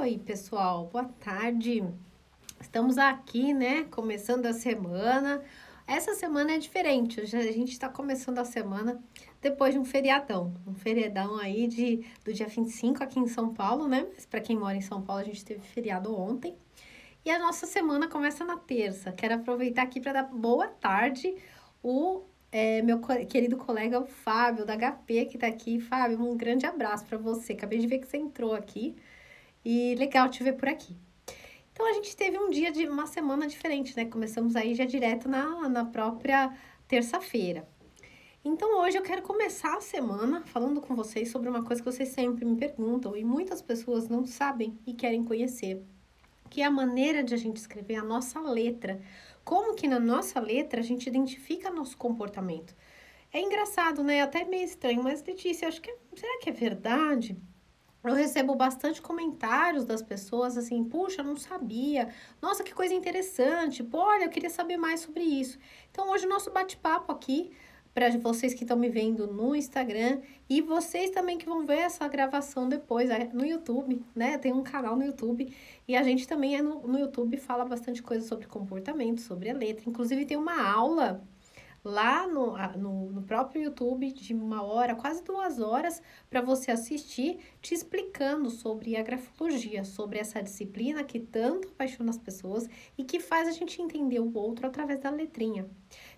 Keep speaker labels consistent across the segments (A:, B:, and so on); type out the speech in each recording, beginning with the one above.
A: Oi, pessoal, boa tarde. Estamos aqui, né? Começando a semana. Essa semana é diferente. Hoje a gente está começando a semana depois de um feriadão. Um feriadão aí do dia 25 aqui em São Paulo, né? Mas para quem mora em São Paulo, a gente teve feriado ontem. E a nossa semana começa na terça. Quero aproveitar aqui para dar boa tarde querido colega, o Fábio, da HP, que está aqui. Fábio, um grande abraço para você. Acabei de ver que você entrou aqui. E legal te ver por aqui. Então, a gente teve uma semana diferente, né? Começamos aí já direto na própria terça-feira. Então, hoje eu quero começar a semana falando com vocês sobre uma coisa que vocês sempre me perguntam e muitas pessoas não sabem e querem conhecer, que é a maneira de a gente escrever a nossa letra. Como que na nossa letra a gente identifica nosso comportamento. É engraçado, né? Até meio estranho, mas Letícia, será que é verdade? Eu recebo bastante comentários das pessoas assim, puxa, eu não sabia. Nossa, que coisa interessante. Pô, olha, eu queria saber mais sobre isso. Então, hoje o nosso bate-papo aqui, para vocês que estão me vendo no Instagram e vocês também que vão ver essa gravação depois no YouTube, né? Tem um canal no YouTube e a gente também no YouTube fala bastante coisa sobre comportamento, sobre a letra. Inclusive, tem uma aula lá no próprio YouTube de 1 hora, quase 2 horas, para você assistir, te explicando sobre a grafologia, sobre essa disciplina que tanto apaixona as pessoas e que faz a gente entender o outro através da letrinha.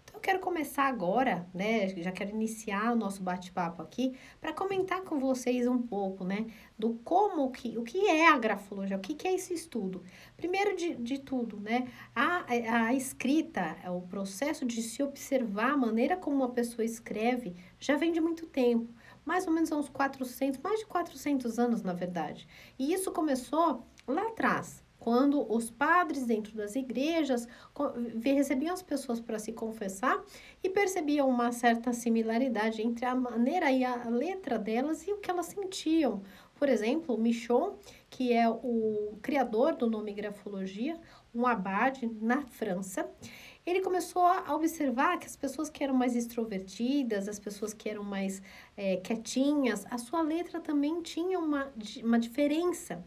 A: Então, eu quero começar agora, né? Já quero iniciar o nosso bate-papo aqui para comentar com vocês um pouco, né? O que é a grafologia, o que é esse estudo. Primeiro de tudo, né? A escrita, o processo de se observar a maneira como uma pessoa escreve, já vem de muito tempo. Mais ou menos há uns 400, mais de 400 anos, na verdade. E isso começou lá atrás, quando os padres dentro das igrejas recebiam as pessoas para se confessar e percebiam uma certa similaridade entre a maneira e a letra delas e o que elas sentiam. Por exemplo, o Michon, que é o criador do nome grafologia, um abade na França, ele começou a observar que as pessoas que eram mais extrovertidas, as pessoas que eram mais quietinhas, a sua letra também tinha uma diferença.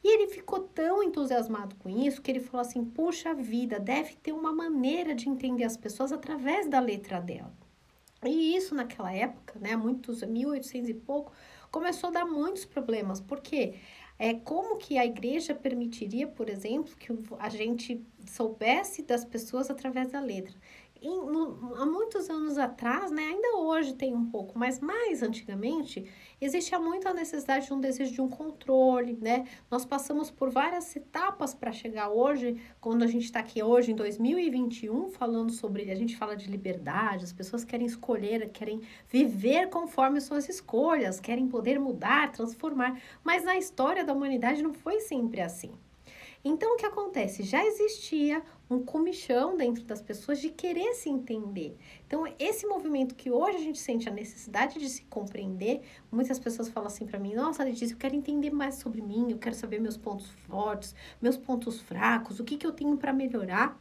A: E ele ficou tão entusiasmado com isso que ele falou assim: puxa vida, deve ter uma maneira de entender as pessoas através da letra dela. E isso naquela época, né, 1800 e pouco, começou a dar muitos problemas, porque como que a igreja permitiria, por exemplo, que a gente soubesse das pessoas através da letra? Há muitos anos atrás, né, ainda hoje tem um pouco, mas mais antigamente, existia muito a necessidade de um desejo de um controle, né? Nós passamos por várias etapas para chegar hoje, quando a gente está aqui hoje, em 2021, falando sobre, a gente fala de liberdade, as pessoas querem escolher, querem viver conforme suas escolhas, querem poder mudar, transformar, mas na história da humanidade não foi sempre assim. Então, o que acontece? Já existia um comichão dentro das pessoas de querer se entender. Então, esse movimento que hoje a gente sente a necessidade de se compreender, muitas pessoas falam assim para mim: nossa, Letícia, eu quero entender mais sobre mim, eu quero saber meus pontos fortes, meus pontos fracos, o que eu tenho para melhorar.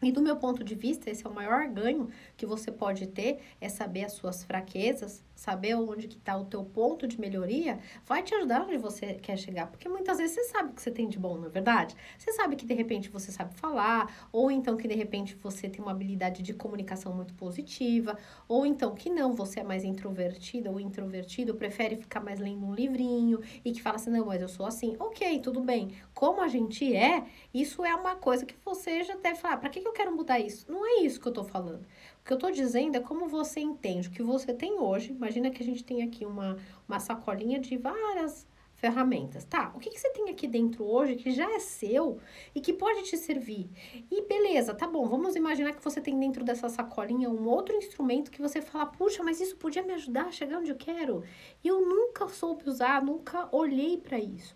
A: E do meu ponto de vista, esse é o maior ganho que você pode ter, é saber as suas fraquezas, saber onde que está o teu ponto de melhoria, vai te ajudar onde você quer chegar, porque muitas vezes você sabe o que você tem de bom, não é verdade? Você sabe que de repente você sabe falar, ou então que de repente você tem uma habilidade de comunicação muito positiva, ou então que não, você é mais introvertida ou introvertido, prefere ficar mais lendo um livrinho, e que fala assim: não, mas eu sou assim. Ok, tudo bem. Como a gente isso é uma coisa que você já deve falar: para que eu quero mudar isso? Não é isso que eu tô falando. O que eu tô dizendo é como você entende o que você tem hoje. Imagina que a gente tem aqui uma sacolinha de várias ferramentas. Tá, o que você tem aqui dentro hoje que já é seu e que pode te servir? E beleza, tá bom, vamos imaginar que você tem dentro dessa sacolinha um outro instrumento que você fala: puxa, mas isso podia me ajudar a chegar onde eu quero. E eu nunca soube usar, nunca olhei para isso.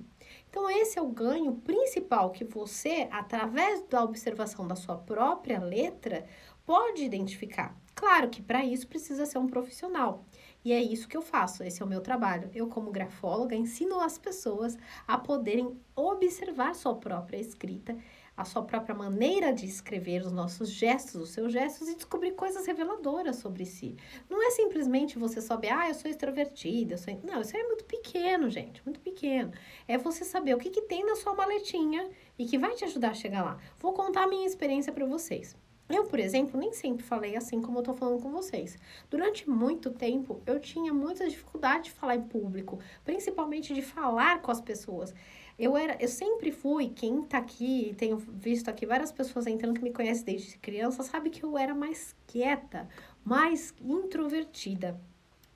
A: Então, esse é o ganho principal que você, através da observação da sua própria letra, pode identificar. Claro que para isso precisa ser um profissional. E é isso que eu faço, esse é o meu trabalho. Eu, como grafóloga, ensino as pessoas a poderem observar sua própria escrita a sua própria maneira de escrever, os nossos gestos, os seus gestos e descobrir coisas reveladoras sobre si. Não é simplesmente você saber, eu sou extrovertida, Não, isso aí é muito pequeno, gente, muito pequeno. É você saber o que tem na sua maletinha e que vai te ajudar a chegar lá. Vou contar a minha experiência para vocês. Eu, por exemplo, nem sempre falei assim como eu tô falando com vocês. Durante muito tempo, eu tinha muita dificuldade de falar em público, principalmente de falar com as pessoas. Eu sempre fui, quem tá aqui, tenho visto aqui várias pessoas entrando que me conhecem desde criança, sabe que eu era mais quieta, mais introvertida.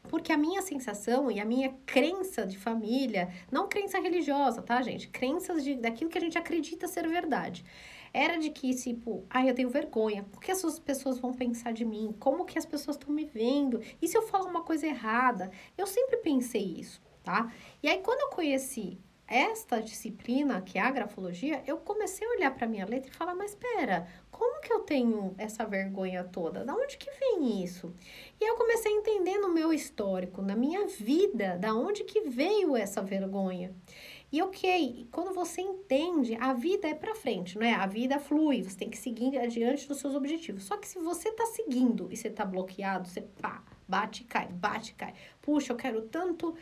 A: Porque a minha sensação e a minha crença de família, não crença religiosa, tá, gente? Crenças daquilo que a gente acredita ser verdade. Era de que, tipo, eu tenho vergonha. O que essas pessoas vão pensar de mim? Como que as pessoas estão me vendo? E se eu falar uma coisa errada? Eu sempre pensei isso, tá? E aí, quando eu conheci esta disciplina, que é a grafologia, eu comecei a olhar para minha letra e falar, mas espera, como que eu tenho essa vergonha toda? Da onde que vem isso? E eu comecei a entender no meu histórico, na minha vida, da onde que veio essa vergonha. E quando você entende, a vida é pra frente, não é? A vida flui, você tem que seguir adiante dos seus objetivos. Só que se você tá seguindo e você tá bloqueado, você bate e cai, bate e cai. Puxa, eu quero tanto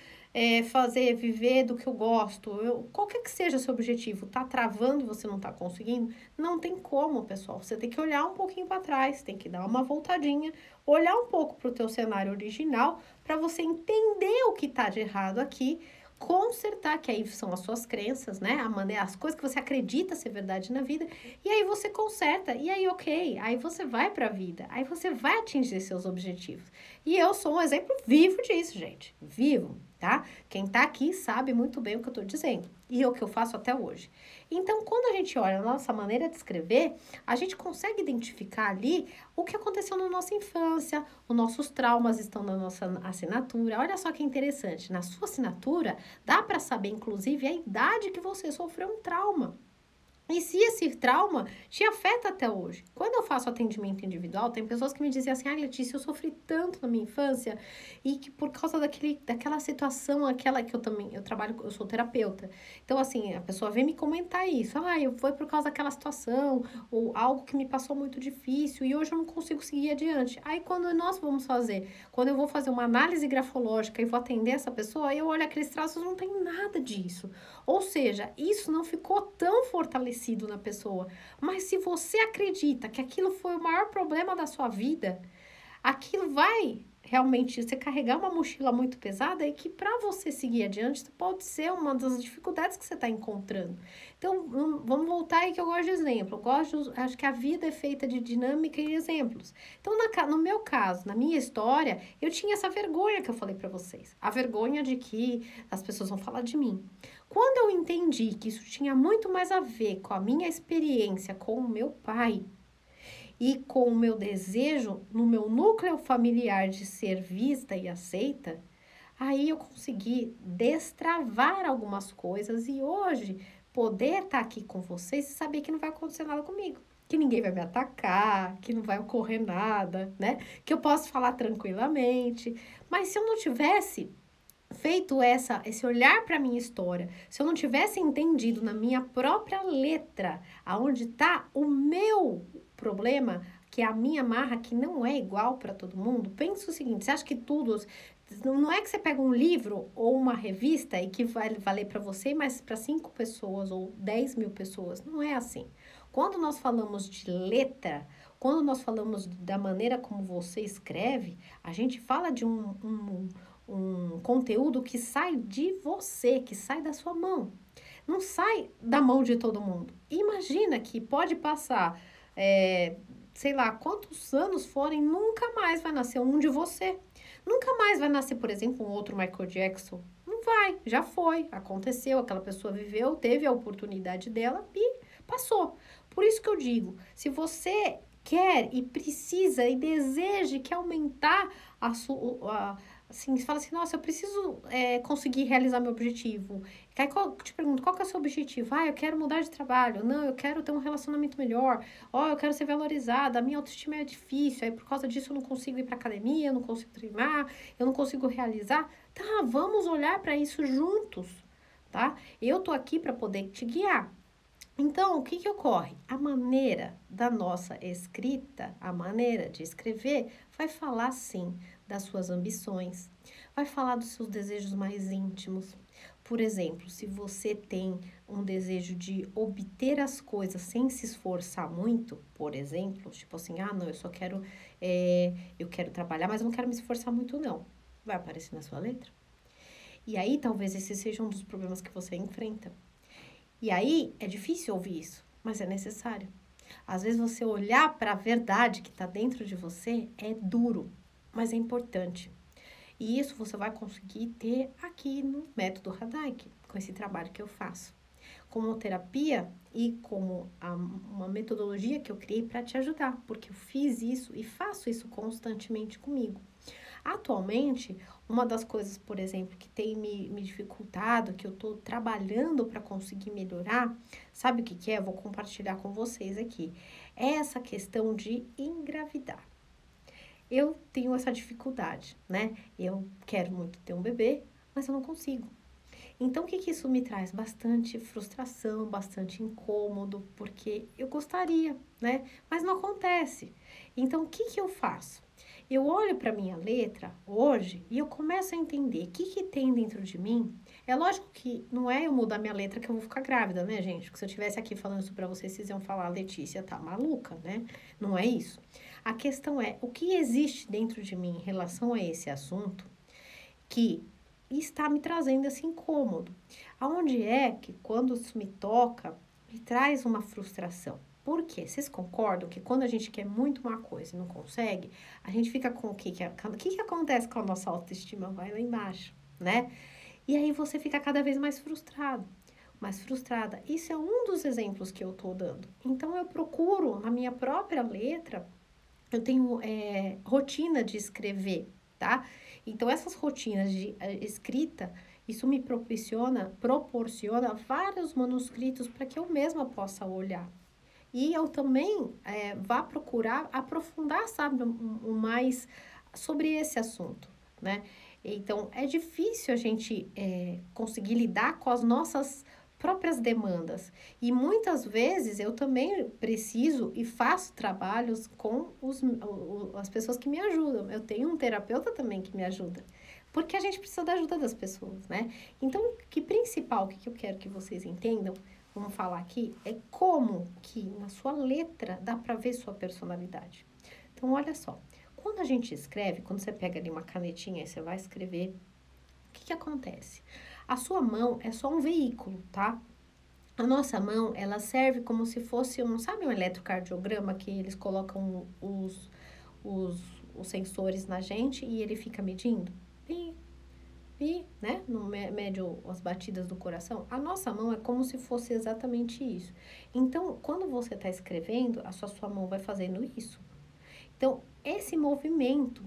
A: viver do que eu gosto. Qualquer que seja seu objetivo, tá travando e você não tá conseguindo, não tem como, pessoal. Você tem que olhar um pouquinho para trás, tem que dar uma voltadinha, olhar um pouco pro teu cenário original, para você entender o que tá de errado aqui, consertar, que aí são as suas crenças, né? As coisas que você acredita ser verdade na vida, e aí você conserta, e aí ok, aí você vai pra vida, aí você vai atingir seus objetivos. E eu sou um exemplo vivo disso, gente, vivo, tá? Quem tá aqui sabe muito bem o que eu tô dizendo, e é o que eu faço até hoje. Então, quando a gente olha a nossa maneira de escrever, a gente consegue identificar ali o que aconteceu na nossa infância, os nossos traumas estão na nossa assinatura. Olha só que interessante, na sua assinatura dá para saber, inclusive, a idade que você sofreu um trauma. E se esse trauma te afeta até hoje. Quando eu faço atendimento individual, tem pessoas que me dizem assim, Letícia, eu sofri tanto na minha infância e que por causa daquela situação, aquela que eu sou terapeuta. Então, assim, a pessoa vem me comentar isso. Foi por causa daquela situação ou algo que me passou muito difícil e hoje eu não consigo seguir adiante. Aí, quando nós vamos fazer, quando eu vou fazer uma análise grafológica e vou atender essa pessoa, eu olho aqueles traços, não tem nada disso. Ou seja, isso não ficou tão fortalecido na pessoa. Mas se você acredita que aquilo foi o maior problema da sua vida, aquilo vai realmente você carregar uma mochila muito pesada e que para você seguir adiante pode ser uma das dificuldades que você está encontrando. Então, vamos voltar aí que eu gosto de exemplo. Acho que a vida é feita de dinâmica e exemplos. Então, no meu caso, na minha história, eu tinha essa vergonha que eu falei para vocês. A vergonha de que as pessoas vão falar de mim. Quando eu entendi que isso tinha muito mais a ver com a minha experiência com o meu pai, e com o meu desejo no meu núcleo familiar de ser vista e aceita, aí eu consegui destravar algumas coisas e hoje poder estar aqui com vocês e saber que não vai acontecer nada comigo. Que ninguém vai me atacar, que não vai ocorrer nada, né? Que eu posso falar tranquilamente. Mas se eu não tivesse feito esse olhar para a minha história, se eu não tivesse entendido na minha própria letra aonde está o meu problema, que é a minha marra, que não é igual para todo mundo, pensa o seguinte, você acha que tudo... Não é que você pega um livro ou uma revista e que vai valer para você, mas para 5 pessoas ou 10 mil pessoas. Não é assim. Quando nós falamos de letra, quando nós falamos da maneira como você escreve, a gente fala de um conteúdo que sai de você, que sai da sua mão. Não sai da mão de todo mundo. Imagina que pode passar, sei lá, quantos anos forem, nunca mais vai nascer um de você. Nunca mais vai nascer, por exemplo, um outro Michael Jackson. Não vai, já foi, aconteceu, aquela pessoa viveu, teve a oportunidade dela e passou. Por isso que eu digo, se você quer e precisa e deseja, quer aumentar assim, você fala assim, nossa, eu preciso conseguir realizar meu objetivo. Aí te pergunto, qual que é o seu objetivo? Eu quero mudar de trabalho. Não, eu quero ter um relacionamento melhor. Eu quero ser valorizada. A minha autoestima é difícil. Aí, por causa disso, eu não consigo ir pra academia, eu não consigo treinar, eu não consigo realizar. Tá, vamos olhar para isso juntos, tá? Eu tô aqui para poder te guiar. Então, o que que ocorre? A maneira da nossa escrita, a maneira de escrever, vai falar sim das suas ambições, vai falar dos seus desejos mais íntimos. Por exemplo, se você tem um desejo de obter as coisas sem se esforçar muito, por exemplo, tipo assim, ah, não, eu só quero, eu quero trabalhar, mas eu não quero me esforçar muito, não. Vai aparecer na sua letra. E aí, talvez esse seja um dos problemas que você enfrenta. E aí é difícil ouvir isso, mas é necessário. Às vezes você olhar para a verdade que está dentro de você é duro, mas é importante. E isso você vai conseguir ter aqui no método Radaik, com esse trabalho que eu faço. Como terapia e como uma metodologia que eu criei para te ajudar, porque eu fiz isso e faço isso constantemente comigo. Atualmente, uma das coisas, por exemplo, que tem me dificultado, que eu estou trabalhando para conseguir melhorar, sabe o que que é? Eu vou compartilhar com vocês aqui. É essa questão de engravidar. Eu tenho essa dificuldade, né? Eu quero muito ter um bebê, mas eu não consigo. Então, o que que isso me traz? Bastante frustração, bastante incômodo, porque eu gostaria, né? Mas não acontece. Então, o que que eu faço? Eu olho para minha letra hoje e eu começo a entender o que que tem dentro de mim. É lógico que não é eu mudar minha letra que eu vou ficar grávida, né, gente? Porque se eu estivesse aqui falando isso para vocês, vocês iam falar, Letícia tá maluca, né? Não é isso. A questão é o que existe dentro de mim em relação a esse assunto que está me trazendo esse incômodo. Aonde é que quando isso me toca, me traz uma frustração? Por quê? Vocês concordam que quando a gente quer muito uma coisa e não consegue, a gente fica com o que acontece com a nossa autoestima? Vai lá embaixo, né? E aí você fica cada vez mais frustrado, mais frustrada. Isso é um dos exemplos que eu tô dando. Então eu procuro na minha própria letra, eu tenho rotina de escrever, tá? Então, essas rotinas de escrita, isso me proporciona vários manuscritos para que eu mesma possa olhar. E eu também vá procurar aprofundar, sabe, mais sobre esse assunto, né? Então, é difícil a gente conseguir lidar com as nossas próprias demandas. E muitas vezes eu também preciso e faço trabalhos com as pessoas que me ajudam. Eu tenho um terapeuta também que me ajuda. Porque a gente precisa da ajuda das pessoas, né? Então, que principal, o que eu quero que vocês entendam, vamos falar aqui, é como que na sua letra dá para ver sua personalidade. Então, olha só, quando a gente escreve, quando você pega ali uma canetinha e você vai escrever, o que que acontece? A sua mão é só um veículo, tá? A nossa mão, ela serve como se fosse sabe um eletrocardiograma que eles colocam os, os sensores na gente e ele fica medindo? E, né, no médio as batidas do coração, a nossa mão é como se fosse exatamente isso. Então, quando você está escrevendo, a sua mão vai fazendo isso. Então, esse movimento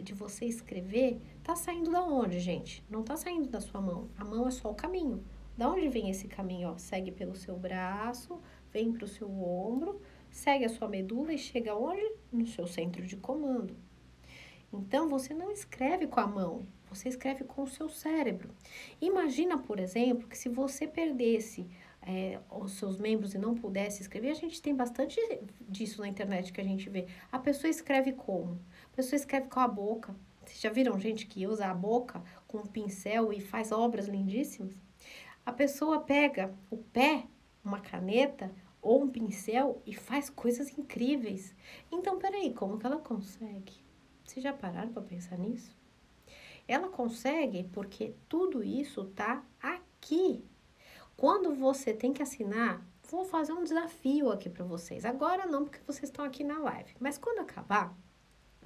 A: de você escrever, tá saindo da onde, gente? Não tá saindo da sua mão. A mão é só o caminho. Da onde vem esse caminho? Ó, segue pelo seu braço, vem para o seu ombro, segue a sua medula e chega onde? No seu centro de comando. Então, você não escreve com a mão, você escreve com o seu cérebro. Imagina, por exemplo, que se você perdesse os seus membros e não pudesse escrever, a gente tem bastante disso na internet que a gente vê. A pessoa escreve como? A pessoa escreve com a boca. Vocês já viram gente que usa a boca com um pincel e faz obras lindíssimas? A pessoa pega o pé, uma caneta ou um pincel e faz coisas incríveis. Então, peraí, como que ela consegue? Vocês já pararam para pensar nisso? Ela consegue porque tudo isso tá aqui. Quando você tem que assinar, vou fazer um desafio aqui para vocês. Agora não, porque vocês estão aqui na live. Mas quando acabar,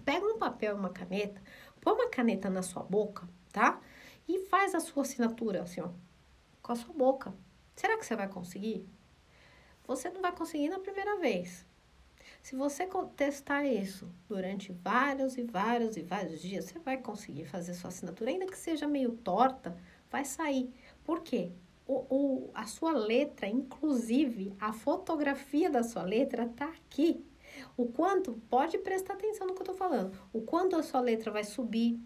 A: pega um papel e uma caneta, põe uma caneta na sua boca, tá? E faz a sua assinatura assim, ó, com a sua boca. Será que você vai conseguir? Você não vai conseguir na primeira vez. Se você testar isso durante vários e vários e vários dias, você vai conseguir fazer sua assinatura, ainda que seja meio torta, vai sair. Por quê? A sua letra, inclusive a fotografia da sua letra, tá aqui. O quanto, pode prestar atenção no que eu tô falando, o quanto a sua letra vai subir,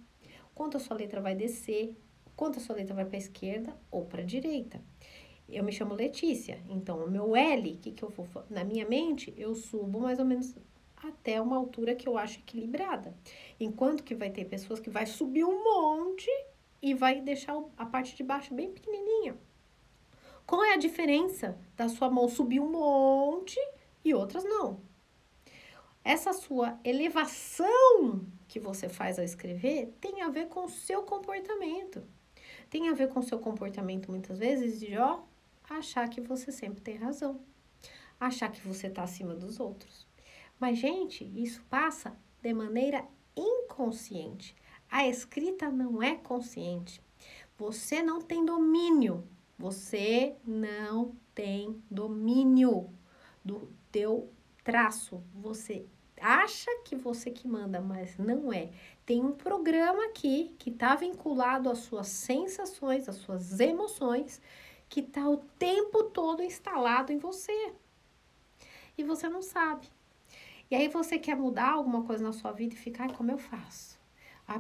A: o quanto a sua letra vai descer, o quanto a sua letra vai para a esquerda ou para a direita. Eu me chamo Letícia, então o meu L, que eu vou na minha mente, eu subo mais ou menos até uma altura que eu acho equilibrada. Enquanto que vai ter pessoas que vai subir um monte e vai deixar a parte de baixo bem pequenininha. Qual é a diferença da sua mão subir um monte e outras não? Essa sua elevação que você faz ao escrever tem a ver com o seu comportamento. Tem a ver com o seu comportamento, muitas vezes, de achar que você sempre tem razão. Achar que você está acima dos outros. Mas, gente, isso passa de maneira inconsciente. A escrita não é consciente. Você não tem domínio. Você não tem domínio do teu traço. Você acha que você que manda, mas não é. Tem um programa aqui que está vinculado às suas sensações, às suas emoções, que está o tempo todo instalado em você. E você não sabe. E aí você quer mudar alguma coisa na sua vida e fica, como eu faço?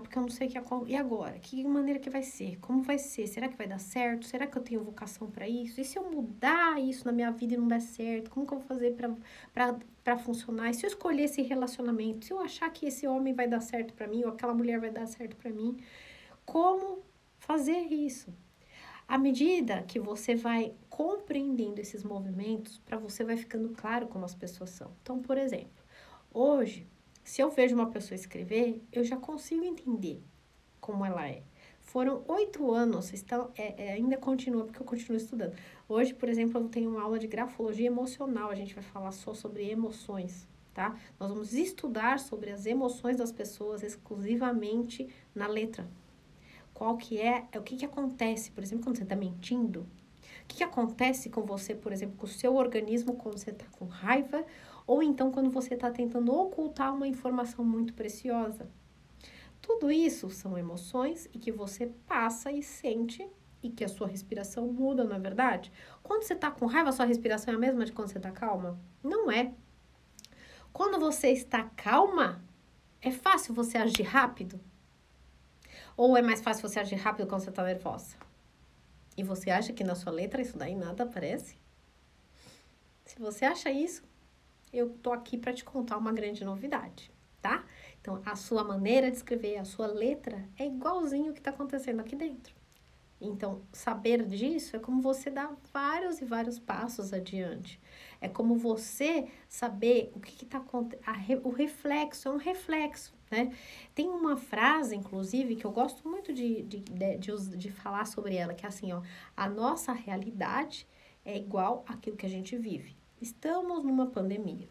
A: Porque eu não sei e agora? Que maneira que vai ser? Como vai ser? Será que vai dar certo? Será que eu tenho vocação para isso? E se eu mudar isso na minha vida e não der certo? Como que eu vou fazer para funcionar? E se eu escolher esse relacionamento? Se eu achar que esse homem vai dar certo para mim ou aquela mulher vai dar certo para mim? Como fazer isso? À medida que você vai compreendendo esses movimentos, para você vai ficando claro como as pessoas são. Então, por exemplo, hoje, se eu vejo uma pessoa escrever, eu já consigo entender como ela é. Foram 8 anos, ainda continua, porque eu continuo estudando. Hoje, por exemplo, eu tenho uma aula de grafologia emocional, a gente vai falar só sobre emoções, tá? Nós vamos estudar sobre as emoções das pessoas exclusivamente na letra. O que acontece, por exemplo, quando você está mentindo? O que acontece com você, por exemplo, com o seu organismo quando você está com raiva? Ou então quando você está tentando ocultar uma informação muito preciosa? Tudo isso são emoções e que você passa e sente e que a sua respiração muda, não é verdade? Quando você está com raiva, a sua respiração é a mesma de quando você está calma? Não é. Quando você está calma, é fácil você agir rápido? Ou é mais fácil você agir rápido quando você está nervosa? E você acha que na sua letra isso daí nada aparece? Se você acha isso, eu tô aqui para te contar uma grande novidade, tá? Então, a sua maneira de escrever, a sua letra é igualzinho o que está acontecendo aqui dentro. Então, saber disso é como você dar vários e vários passos adiante. É como você saber o que está acontecendo. O reflexo é um reflexo, né? Tem uma frase, inclusive, que eu gosto muito de falar sobre ela, que é assim, a nossa realidade é igual àquilo que a gente vive. Estamos numa pandemia.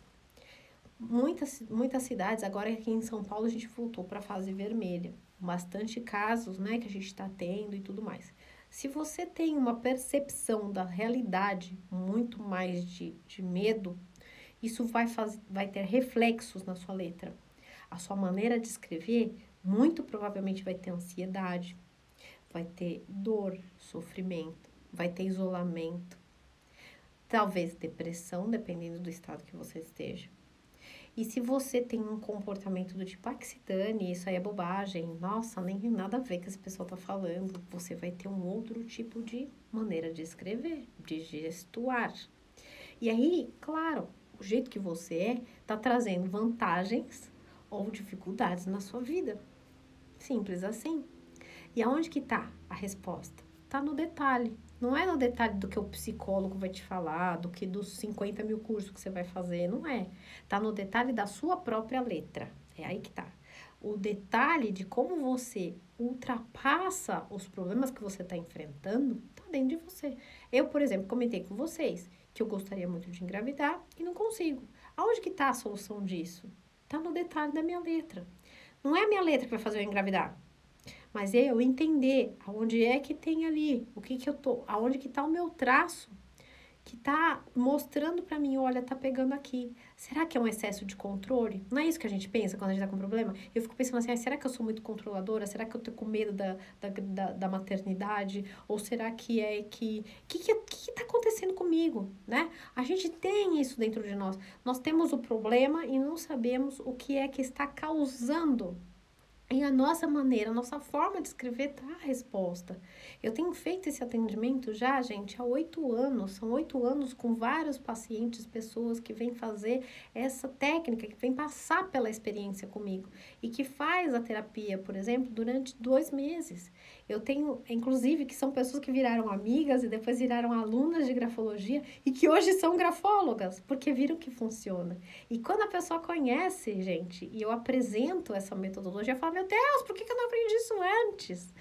A: Muitas cidades, agora aqui em São Paulo, a gente voltou para a fase vermelha. Bastante casos, né, que a gente está tendo e tudo mais. Se você tem uma percepção da realidade muito mais de medo, isso vai ter reflexos na sua letra. A sua maneira de escrever, muito provavelmente vai ter ansiedade, vai ter dor, sofrimento, vai ter isolamento, talvez depressão, dependendo do estado que você esteja. E se você tem um comportamento do tipo, que se dane, isso aí é bobagem, nossa, nem tem nada a ver com o que esse pessoal tá falando, você vai ter um outro tipo de maneira de escrever, de gestuar. E aí, claro, o jeito que você tá trazendo vantagens ou dificuldades na sua vida. Simples assim. E aonde que tá a resposta? Tá no detalhe. Não é no detalhe do que o psicólogo vai te falar, do que dos 50 mil cursos que você vai fazer, não é. Tá no detalhe da sua própria letra. É aí que tá. O detalhe de como você ultrapassa os problemas que você está enfrentando, tá dentro de você. Eu, por exemplo, comentei com vocês que eu gostaria muito de engravidar e não consigo. Aonde que tá a solução disso? Tá no detalhe da minha letra. Não é a minha letra que vai fazer eu engravidar. Mas eu entender aonde é que tem ali, aonde que tá o meu traço, que tá mostrando pra mim, olha, tá pegando aqui. Será que é um excesso de controle? Não é isso que a gente pensa quando a gente tá com problema? Eu fico pensando assim, será que eu sou muito controladora? Será que eu tô com medo da maternidade? Ou será que que tá acontecendo comigo, né? A gente tem isso dentro de nós. Nós temos o problema e não sabemos o que é que está causando E a nossa maneira, a nossa forma de escrever tá a resposta. Eu tenho feito esse atendimento já, gente, há 8 anos. São 8 anos com vários pacientes, pessoas que vêm fazer essa técnica, que vêm passar pela experiência comigo e que faz a terapia, por exemplo, durante 2 meses. Eu tenho, inclusive, que são pessoas que viraram amigas e depois viraram alunas de grafologia e que hoje são grafólogas, porque viram que funciona. E quando a pessoa conhece, gente, e eu apresento essa metodologia, eu falo, meu Deus, por que eu não aprendi isso antes?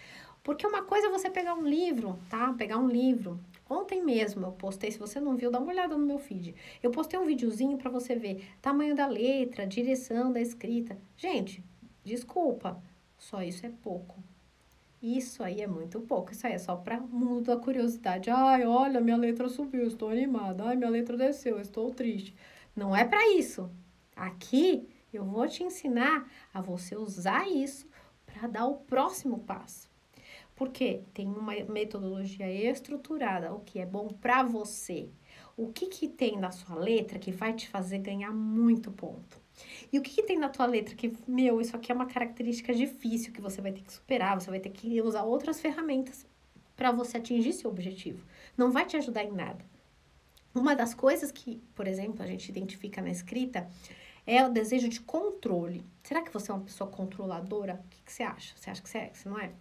A: Porque uma coisa é você pegar um livro, tá? Pegar um livro. Ontem mesmo eu postei, se você não viu, dá uma olhada no meu feed. Eu postei um videozinho para você ver tamanho da letra, direção da escrita. Gente, desculpa, só isso é pouco. Isso aí é muito pouco. Isso aí é só para mundo da curiosidade. Ai, olha, minha letra subiu, estou animada. Ai, minha letra desceu, estou triste. Não é para isso. Aqui eu vou te ensinar a você usar isso para dar o próximo passo. Porque tem uma metodologia estruturada, o que é bom para você. O que tem na sua letra que vai te fazer ganhar muito ponto? E o que tem na tua letra que, meu, isso aqui é uma característica difícil que você vai ter que superar, você vai ter que usar outras ferramentas para você atingir seu objetivo. Não vai te ajudar em nada. Uma das coisas que, por exemplo, a gente identifica na escrita é o desejo de controle. Será que você é uma pessoa controladora? O que você acha? Você acha que você é? Que você não é?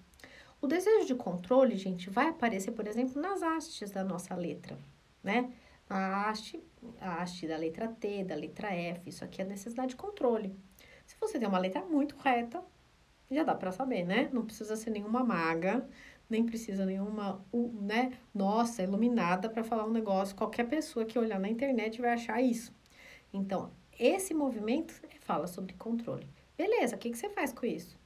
A: O desejo de controle, gente, vai aparecer, por exemplo, nas hastes da nossa letra, né? A haste da letra T, da letra F, isso aqui é necessidade de controle. Se você tem uma letra muito reta, já dá pra saber, né? Não precisa ser nenhuma maga, nem precisa nenhuma, né? Nossa, iluminada para falar um negócio. Qualquer pessoa que olhar na internet vai achar isso. Então, esse movimento fala sobre controle. Beleza, o que você faz com isso?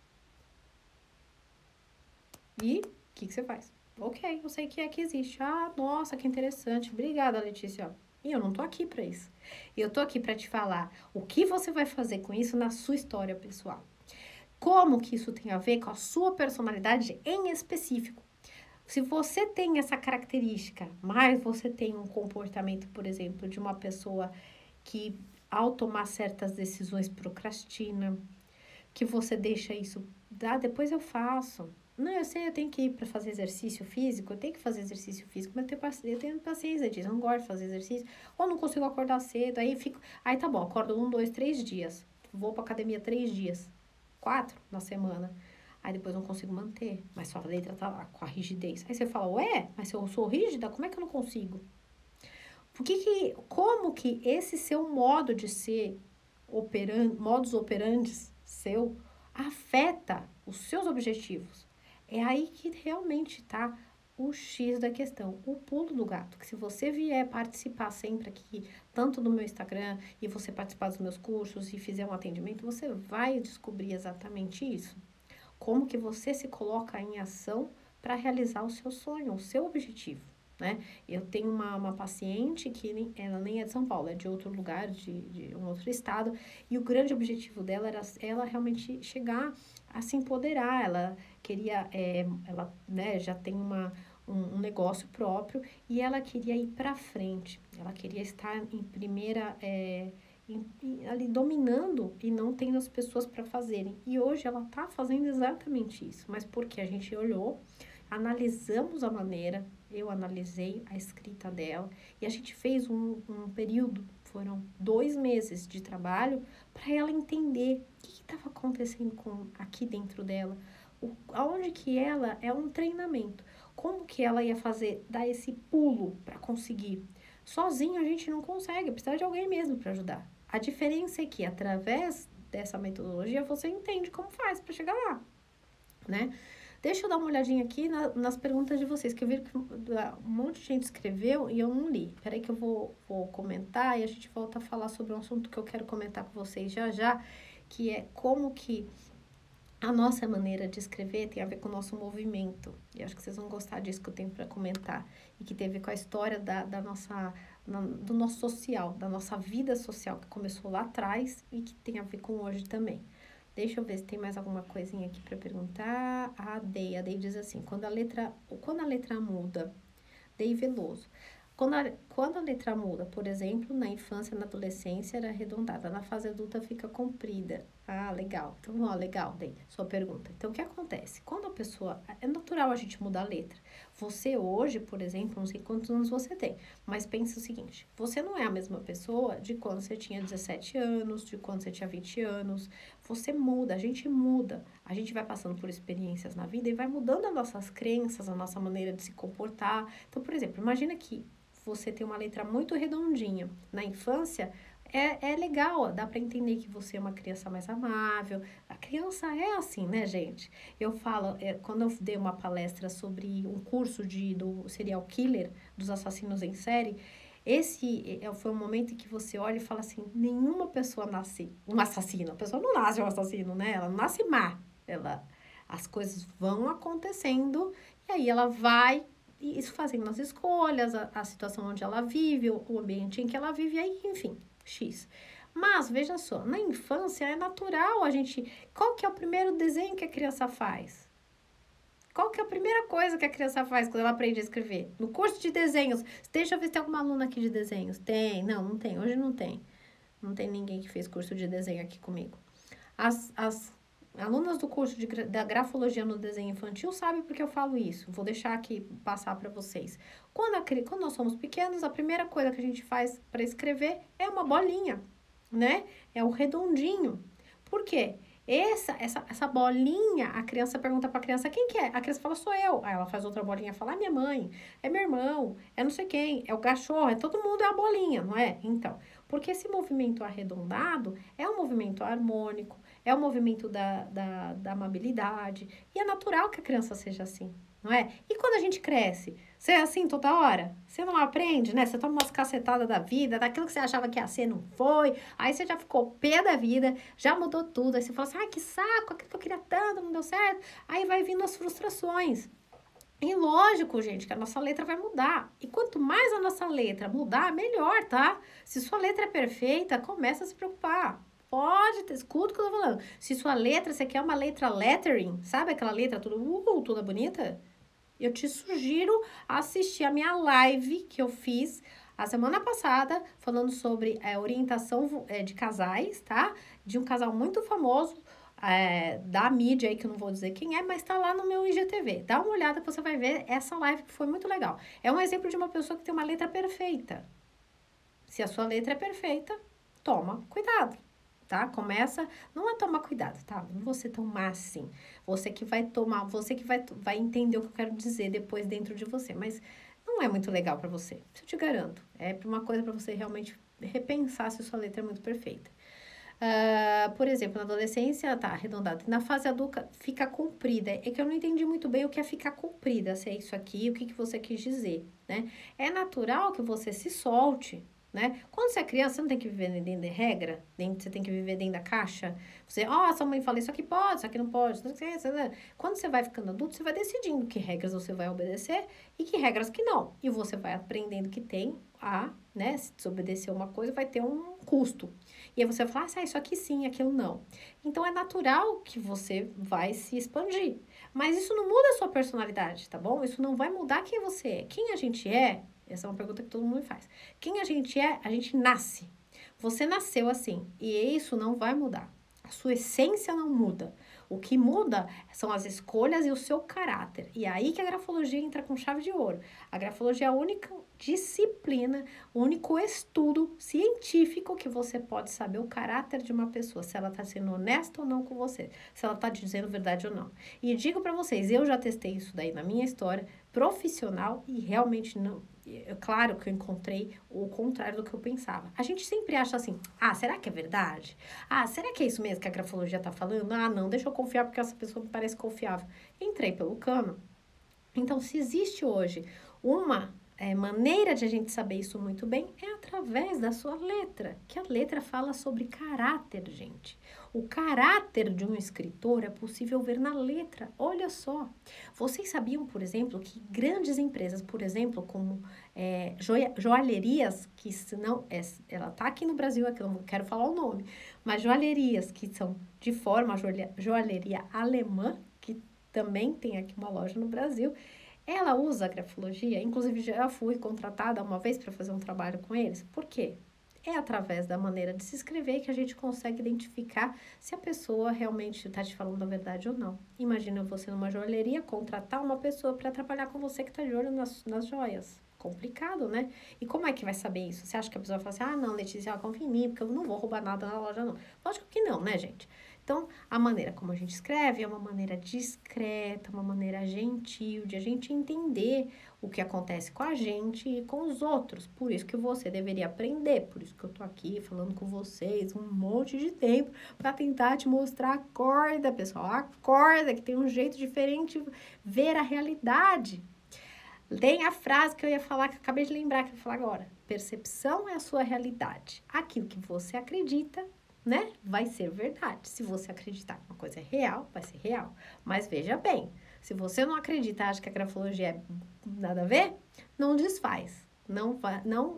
A: E o que você faz? Ok, eu sei que é que existe. Ah, nossa, que interessante. Obrigada, Letícia. E eu não tô aqui para isso. Eu tô aqui para te falar o que você vai fazer com isso na sua história pessoal. Como que isso tem a ver com a sua personalidade em específico. Se você tem essa característica, mas você tem um comportamento, por exemplo, de uma pessoa que, ao tomar certas decisões, procrastina, que você deixa isso, depois eu faço. Não, eu sei, eu tenho que ir para fazer exercício físico, eu tenho que fazer exercício físico, mas eu tenho paciência disso, eu não gosto de fazer exercício, ou não consigo acordar cedo, aí tá bom, acordo 1, 2, 3 dias, vou pra academia 3 dias, 4 na semana, aí depois não consigo manter, mas sua letra tá lá, com a rigidez. Aí você fala, ué, mas se eu sou rígida, como é que eu não consigo? Como que esse seu modo de ser, modus operandi seu, afeta os seus objetivos? É aí que realmente tá o X da questão, o pulo do gato. Que se você vier participar sempre aqui, tanto no meu Instagram, e você participar dos meus cursos e fizer um atendimento, você vai descobrir exatamente isso. Como que você se coloca em ação para realizar o seu sonho, o seu objetivo, né? Eu tenho uma paciente que ela nem é de São Paulo, é de outro lugar, de um outro estado, e o grande objetivo dela era ela realmente chegar a se empoderar. Ela queria, ela, né, já tem um negócio próprio e ela queria ir para frente, ela queria estar em primeira, ali dominando e não tendo as pessoas para fazerem. E hoje ela tá fazendo exatamente isso, mas porque a gente olhou, analisamos a maneira, eu analisei a escrita dela e a gente fez um período, foram 2 meses de trabalho para ela entender o que estava acontecendo aqui dentro dela, aonde que ela é um treinamento, como que ela ia fazer, dar esse pulo para conseguir. Sozinho a gente não consegue, precisa de alguém mesmo para ajudar. A diferença é que através dessa metodologia você entende como faz para chegar lá, né? Deixa eu dar uma olhadinha aqui nas perguntas de vocês, que eu vi que um monte de gente escreveu e eu não li. Peraí que eu vou comentar e a gente volta a falar sobre um assunto que eu quero comentar com vocês já já, que é como que a nossa maneira de escrever tem a ver com o nosso movimento. E acho que vocês vão gostar disso que eu tenho para comentar. E que tem a ver com a história do nosso social, da nossa vida social, que começou lá atrás e que tem a ver com hoje também. Deixa eu ver se tem mais alguma coisinha aqui para perguntar. A Dei diz assim, quando a letra muda, Dei Veloso. Quando a letra muda, por exemplo, na infância, na adolescência era arredondada, na fase adulta fica comprida. Ah, legal. Então, ó, legal, daí, sua pergunta. Então, o que acontece? Quando a pessoa. É natural a gente mudar a letra. Você hoje, por exemplo, não sei quantos anos você tem, mas pensa o seguinte: você não é a mesma pessoa de quando você tinha 17 anos, de quando você tinha 20 anos. Você muda, a gente muda. A gente vai passando por experiências na vida e vai mudando as nossas crenças, a nossa maneira de se comportar. Então, por exemplo, imagina que você tem uma letra muito redondinha. Na infância, é legal, dá para entender que você é uma criança mais amável. A criança é assim, né, gente? Eu falo, quando eu dei uma palestra sobre um curso do serial killer, dos assassinos em série, esse foi um momento em que você olha e fala assim: nenhuma pessoa nasce um assassino. A pessoa não nasce um assassino, né? Ela não nasce má. As coisas vão acontecendo e aí ela vai isso fazendo as escolhas, a situação onde ela vive, o ambiente em que ela vive, aí, enfim, X. Mas, veja só, na infância é natural a gente... Qual que é o primeiro desenho que a criança faz? Qual que é a primeira coisa que a criança faz quando ela aprende a escrever? No curso de desenhos. Deixa eu ver se tem alguma aluna aqui de desenhos. Tem? Não tem. Hoje não tem. Não tem ninguém que fez curso de desenho aqui comigo. As alunas do curso da grafologia no desenho infantil sabem porque eu falo isso. Vou deixar aqui passar para vocês. Quando nós somos pequenos, a primeira coisa que a gente faz para escrever é uma bolinha, né? É o redondinho. Por quê? Essa bolinha, a criança pergunta para a criança quem que é? A criança fala, sou eu. Aí ela faz outra bolinha e fala, é minha mãe, é meu irmão, é não sei quem, é o cachorro, é todo mundo é a bolinha, não é? Então, porque esse movimento arredondado é um movimento harmônico, é o movimento da amabilidade. E é natural que a criança seja assim, não é? E quando a gente cresce, você é assim toda hora? Você não aprende, né? Você toma umas cacetadas da vida, daquilo que você achava que ia ser, não foi. Aí você já ficou pé da vida, já mudou tudo. Aí você fala assim, ai, que saco, aquilo que eu queria tanto, não deu certo. Aí vai vindo as frustrações. E lógico, gente, que a nossa letra vai mudar. E quanto mais a nossa letra mudar, melhor, tá? Se sua letra é perfeita, começa a se preocupar. Escuta o que eu tô falando. Se sua letra, você quer uma letra lettering, sabe aquela letra toda bonita? Eu te sugiro assistir a minha live que eu fiz a semana passada, falando sobre orientação de casais, tá? De um casal muito famoso, da mídia aí, que eu não vou dizer quem é, mas tá lá no meu IGTV. Dá uma olhada que você vai ver essa live que foi muito legal. É um exemplo de uma pessoa que tem uma letra perfeita. Se a sua letra é perfeita, toma cuidado, tá? Começa, não é tomar cuidado, tá? Não você tomar assim. Você que vai tomar, você que vai entender o que eu quero dizer depois dentro de você, mas não é muito legal pra você. Isso eu te garanto. É uma coisa pra você realmente repensar se a sua letra é muito perfeita. Por exemplo, na adolescência tá arredondada. Na fase adulta fica comprida. É que eu não entendi muito bem o que é ficar comprida, se é isso aqui, o que você quis dizer, né? É natural que você se solte, né? Quando você é criança, você não tem que viver dentro de regra, você tem que viver dentro da caixa. Você, sua mãe fala isso aqui pode, isso aqui não pode. Quando você vai ficando adulto, você vai decidindo que regras você vai obedecer e que regras que não. E você vai aprendendo que tem né? Se desobedecer uma coisa, vai ter um custo. E aí você vai falar, isso aqui sim, aquilo não. Então, é natural que você vai se expandir. Mas isso não muda a sua personalidade, tá bom? Isso não vai mudar quem você é. Quem a gente é, essa é uma pergunta que todo mundo me faz. Quem a gente nasce. Você nasceu assim. E isso não vai mudar. A sua essência não muda. O que muda são as escolhas e o seu caráter. E é aí que a grafologia entra com chave de ouro. A grafologia é a única disciplina, o único estudo científico que você pode saber o caráter de uma pessoa, se ela está sendo honesta ou não com você, se ela está dizendo verdade ou não. E digo para vocês, eu já testei isso daí na minha história profissional e realmente não. É claro que eu encontrei o contrário do que eu pensava. A gente sempre acha assim, será que é verdade? Será que é isso mesmo que a grafologia tá falando? Não, deixa eu confiar porque essa pessoa me parece confiável. Entrei pelo cano. Então, se existe hoje uma maneira de a gente saber isso muito bem, é através da sua letra, que a letra fala sobre caráter, gente. O caráter de um escritor é possível ver na letra. Olha só. Vocês sabiam, por exemplo, que grandes empresas, por exemplo, como joalherias, que se não, ela tá aqui no Brasil, aqui eu não quero falar o nome, mas joalherias que são de forma joalheria alemã, que também tem aqui uma loja no Brasil, ela usa a grafologia, inclusive já fui contratada uma vez para fazer um trabalho com eles. Por quê? É através da maneira de se escrever que a gente consegue identificar se a pessoa realmente está te falando a verdade ou não. Imagina você numa joalheria contratar uma pessoa para trabalhar com você que está de olho nas joias. Complicado, né? E como é que vai saber isso? Você acha que a pessoa vai falar assim, ah, não, Letícia, confia em mim, porque eu não vou roubar nada na loja, não. Lógico que não, né, gente? Então, a maneira como a gente escreve é uma maneira discreta, uma maneira gentil de a gente entender o que acontece com a gente e com os outros. Por isso que você deveria aprender, por isso que eu tô aqui falando com vocês um monte de tempo para tentar te mostrar. Acorda, pessoal, acorda, que tem um jeito diferente de ver a realidade. Tem a frase que eu ia falar, que eu acabei de lembrar, que eu vou falar agora. Percepção é a sua realidade. Aquilo que você acredita, né, vai ser verdade. Se você acreditar que uma coisa é real, vai ser real. Mas veja bem, se você não acredita, acha que a grafologia é nada a ver, não desfaz. Não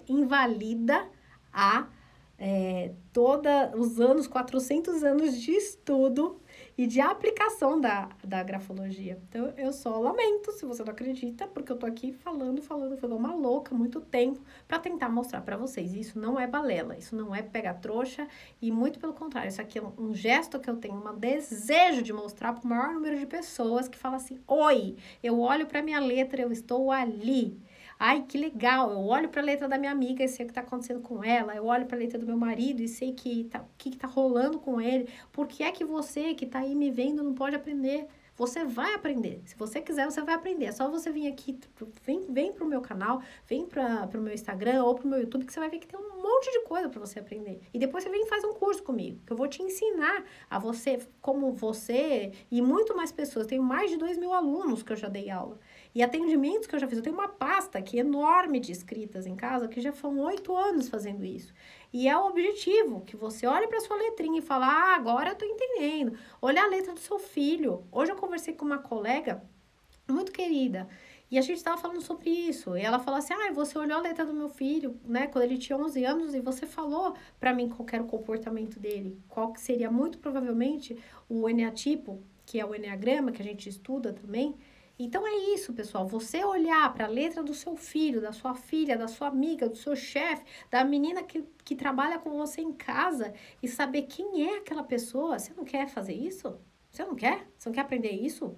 A: invalida todos os anos, 400 anos de estudo e de aplicação da grafologia. Então, eu só lamento se você não acredita, porque eu tô aqui falando uma louca muito tempo para tentar mostrar para vocês. Isso não é balela, isso não é pegar trouxa e muito pelo contrário, isso aqui é um gesto que eu tenho, um desejo de mostrar para o maior número de pessoas que fala assim, oi, eu olho para minha letra, eu estou ali. Ai, que legal, eu olho para a letra da minha amiga e sei o que está acontecendo com ela, eu olho para a letra do meu marido e sei o que tá rolando com ele. Por que é que você que está aí me vendo não pode aprender? Você vai aprender. Se você quiser, você vai aprender. É só você vir aqui, vem pro meu canal, vem pro meu Instagram ou pro meu YouTube, que você vai ver que tem um monte de coisa para você aprender. E depois você vem e faz um curso comigo, que eu vou te ensinar a você, como você e muito mais pessoas. Eu tenho mais de 2.000 alunos que eu já dei aula. E atendimentos que eu já fiz. Eu tenho uma pasta aqui enorme de escritas em casa, que já foram 8 anos fazendo isso. E é o objetivo, que você olhe para sua letrinha e fale, ah, agora eu tô entendendo. Olha a letra do seu filho. Hoje eu conversei com uma colega muito querida, e a gente estava falando sobre isso. E ela falou assim, ah, você olhou a letra do meu filho, né, quando ele tinha 11 anos, e você falou para mim qual era o comportamento dele. Qual que seria, muito provavelmente, o eneatipo, que é o eneagrama, que a gente estuda também. Então, é isso, pessoal. Você olhar para a letra do seu filho, da sua filha, da sua amiga, do seu chefe, da menina que trabalha com você em casa e saber quem é aquela pessoa. Você não quer fazer isso? Você não quer? Você não quer aprender isso?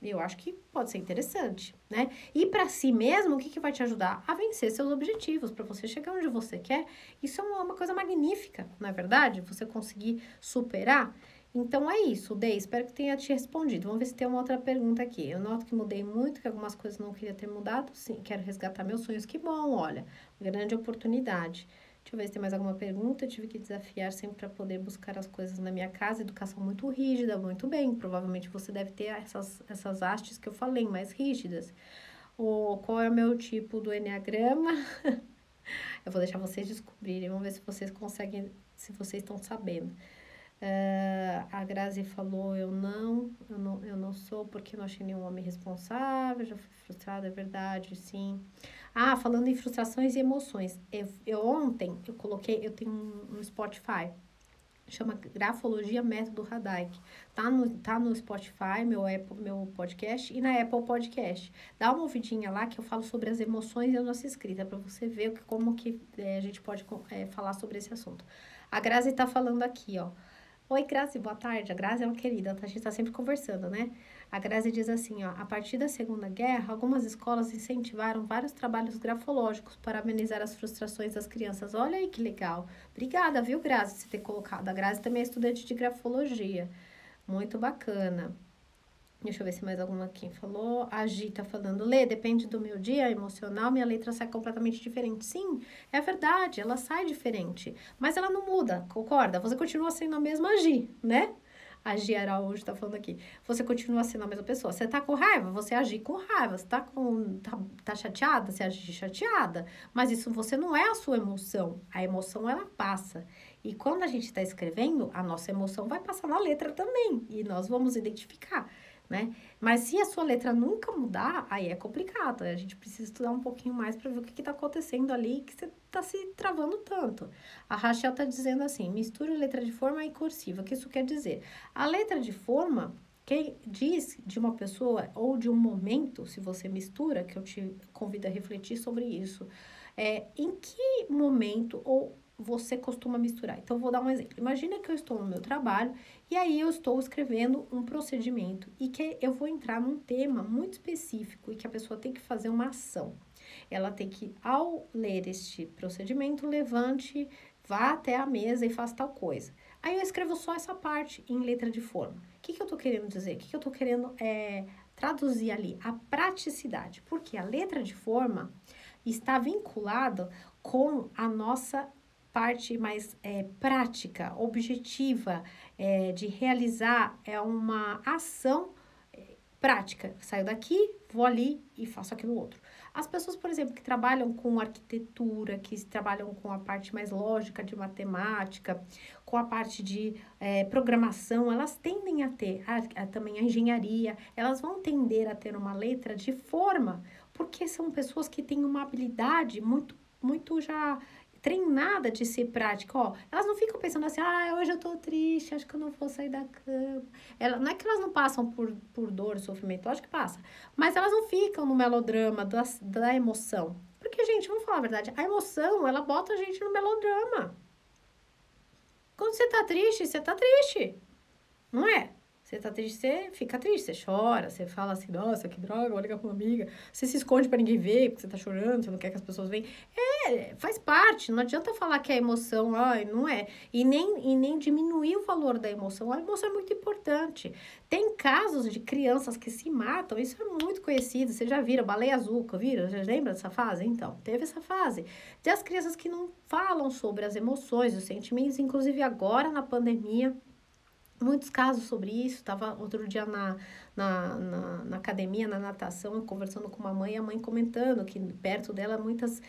A: Eu acho que pode ser interessante, né? E para si mesmo, o que vai te ajudar? A vencer seus objetivos, para você chegar onde você quer. Isso é uma coisa magnífica, não é verdade? Você conseguir superar. Então, é isso, Dei. Espero que tenha te respondido. Vamos ver se tem uma outra pergunta aqui. Eu noto que mudei muito, que algumas coisas não queria ter mudado. Sim, quero resgatar meus sonhos. Que bom, olha. Grande oportunidade. Deixa eu ver se tem mais alguma pergunta. Eu tive que desafiar sempre para poder buscar as coisas na minha casa. Educação muito rígida, muito bem. Provavelmente você deve ter essas hastes que eu falei, mais rígidas. Qual é o meu tipo do eneagrama? Eu vou deixar vocês descobrirem. Vamos ver se vocês conseguem, se vocês estão sabendo. A Grazi falou, eu não sou porque não achei nenhum homem responsável, já fui frustrada, é verdade, sim. Falando em frustrações e emoções, ontem eu tenho um Spotify, chama Grafologia Método Radaick, tá no Spotify, meu podcast, e na Apple Podcast. Dá uma ouvidinha lá que eu falo sobre as emoções e a nossa escrita, para você ver como que a gente pode falar sobre esse assunto. A Grazi tá falando aqui, ó. Oi, Grazi, boa tarde. A Grazi é uma querida, a gente tá sempre conversando, né? A Grazi diz assim, ó, a partir da Segunda Guerra, algumas escolas incentivaram vários trabalhos grafológicos para amenizar as frustrações das crianças. Olha aí que legal. Obrigada, viu, Grazi, por ter colocado. A Grazi também é estudante de grafologia. Muito bacana. Deixa eu ver se mais alguma aqui falou. A Gi tá falando, Lê, depende do meu dia emocional, minha letra sai completamente diferente. Sim, é verdade, ela sai diferente. Mas ela não muda, concorda? Você continua sendo a mesma Gi, né? A Gi Araújo tá falando aqui. Você continua sendo a mesma pessoa. Você tá com raiva, você agir com raiva. Você tá chateada, você agir chateada. Mas isso você não é a sua emoção. A emoção, ela passa. E quando a gente tá escrevendo, a nossa emoção vai passar na letra também. E nós vamos identificar, né? Mas se a sua letra nunca mudar, aí é complicado. A gente precisa estudar um pouquinho mais para ver o que está acontecendo ali, que você está se travando tanto. A Rachel está dizendo assim, mistura letra de forma e cursiva. O que isso quer dizer? A letra de forma Quem diz de uma pessoa ou de um momento, se você mistura, que eu te convido a refletir sobre isso, em que momento ou você costuma misturar? Então, eu vou dar um exemplo. Imagina que eu estou no meu trabalho e aí eu estou escrevendo um procedimento e que eu vou entrar num tema muito específico e que a pessoa tem que fazer uma ação. Ela tem que, ao ler este procedimento, levante, vá até a mesa e faça tal coisa. Aí eu escrevo só essa parte em letra de forma. O que eu tô querendo dizer? O que eu tô querendo traduzir ali? A praticidade. Porque a letra de forma está vinculada com a nossa parte mais prática, objetiva, de realizar uma ação prática. Saio daqui, vou ali e faço aquilo outro. As pessoas, por exemplo, que trabalham com arquitetura, que trabalham com a parte mais lógica de matemática, com a parte de programação, elas tendem a ter também a engenharia, elas vão tender a ter uma letra de forma, porque são pessoas que têm uma habilidade muito já treinada de ser prática, ó, elas não ficam pensando assim, hoje eu tô triste, acho que eu não vou sair da cama. Não é que elas não passam por dor, sofrimento, lógico que passa, mas elas não ficam no melodrama da emoção. Porque, gente, vamos falar a verdade, a emoção, ela bota a gente no melodrama. Quando você tá triste, não é? Você tá triste, você fica triste, você chora, você fala assim, nossa, que droga, vou ligar pra uma amiga. Você se esconde pra ninguém ver, porque você tá chorando, você não quer que as pessoas vejam. Faz parte, não adianta falar que a emoção, não é. E nem diminuir o valor da emoção. A emoção é muito importante. Tem casos de crianças que se matam, isso é muito conhecido. Você já viram, Baleia Azul, viram? Já lembra dessa fase? Então, teve essa fase. Tem as crianças que não falam sobre as emoções, os sentimentos, inclusive agora na pandemia, muitos casos sobre isso. Estava outro dia na academia, na natação, conversando com uma mãe, e a mãe comentando que perto dela muitas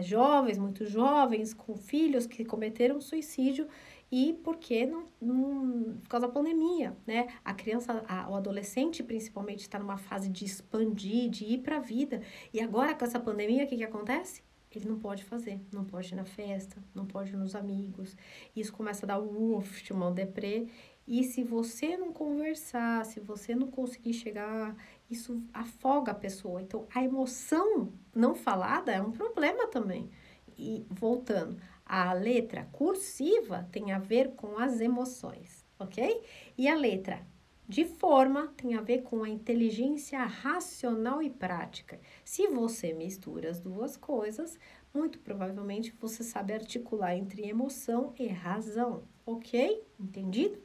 A: jovens, muito jovens, com filhos que cometeram suicídio e porque por causa da pandemia, né? A criança, o adolescente principalmente está numa fase de expandir, de ir para a vida. E agora com essa pandemia, o que acontece? Ele não pode fazer, não pode ir na festa, não pode ir nos amigos. Isso começa a dar uma deprê. E se você não conversar, se você não conseguir chegar, isso afoga a pessoa. Então, a emoção não falada é um problema também. E voltando, a letra cursiva tem a ver com as emoções, ok? E a letra de forma tem a ver com a inteligência racional e prática. Se você mistura as duas coisas, muito provavelmente você sabe articular entre emoção e razão, ok? Entendido?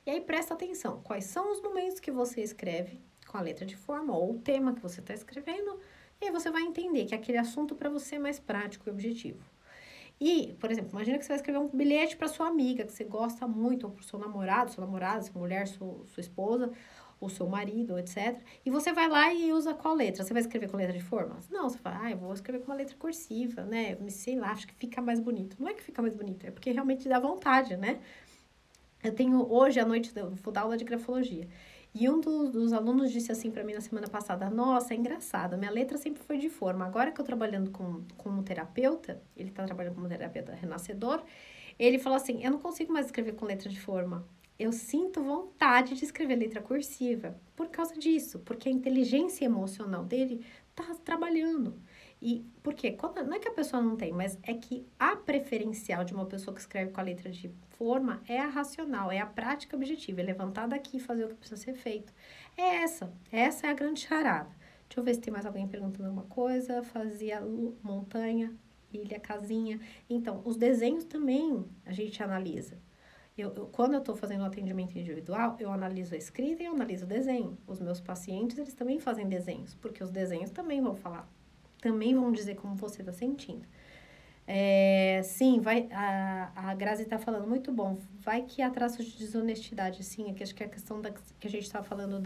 A: E aí presta atenção, quais são os momentos que você escreve com a letra de forma ou o tema que você está escrevendo, e aí você vai entender que aquele assunto para você é mais prático e objetivo. E, por exemplo, imagina que você vai escrever um bilhete para sua amiga, que você gosta muito, ou para o seu namorado, sua mulher, sua esposa, ou seu marido, etc. E você vai lá e usa qual letra? Você vai escrever com letra de forma? Não, você fala, eu vou escrever com uma letra cursiva, né? Sei lá, acho que fica mais bonito. Não é que fica mais bonito, é porque realmente dá vontade, né? Eu tenho, hoje à noite, eu vou dar aula de grafologia. E um dos alunos disse assim para mim na semana passada, nossa, é engraçado, minha letra sempre foi de forma. Agora que eu trabalhando como terapeuta, ele está trabalhando como terapeuta renascedor, ele falou assim, eu não consigo mais escrever com letra de forma. Eu sinto vontade de escrever letra cursiva por causa disso, porque a inteligência emocional dele está trabalhando. E por quê? Não é que a pessoa não tem, mas é que a preferencial de uma pessoa que escreve com a letra de forma é a racional, é a prática objetiva, é levantar daqui e fazer o que precisa ser feito. Essa é a grande charada. Deixa eu ver se tem mais alguém perguntando alguma coisa. Fazia montanha, ilha, casinha. Então, os desenhos também a gente analisa. Quando eu estou fazendo um atendimento individual, eu analiso a escrita e eu analiso o desenho. Os meus pacientes, eles também fazem desenhos, porque os desenhos também vão falar. Também vão dizer como você está sentindo. Sim, a Grazi está falando, muito bom. Vai que há traços de desonestidade, sim. Aqui acho que é a questão que a gente estava falando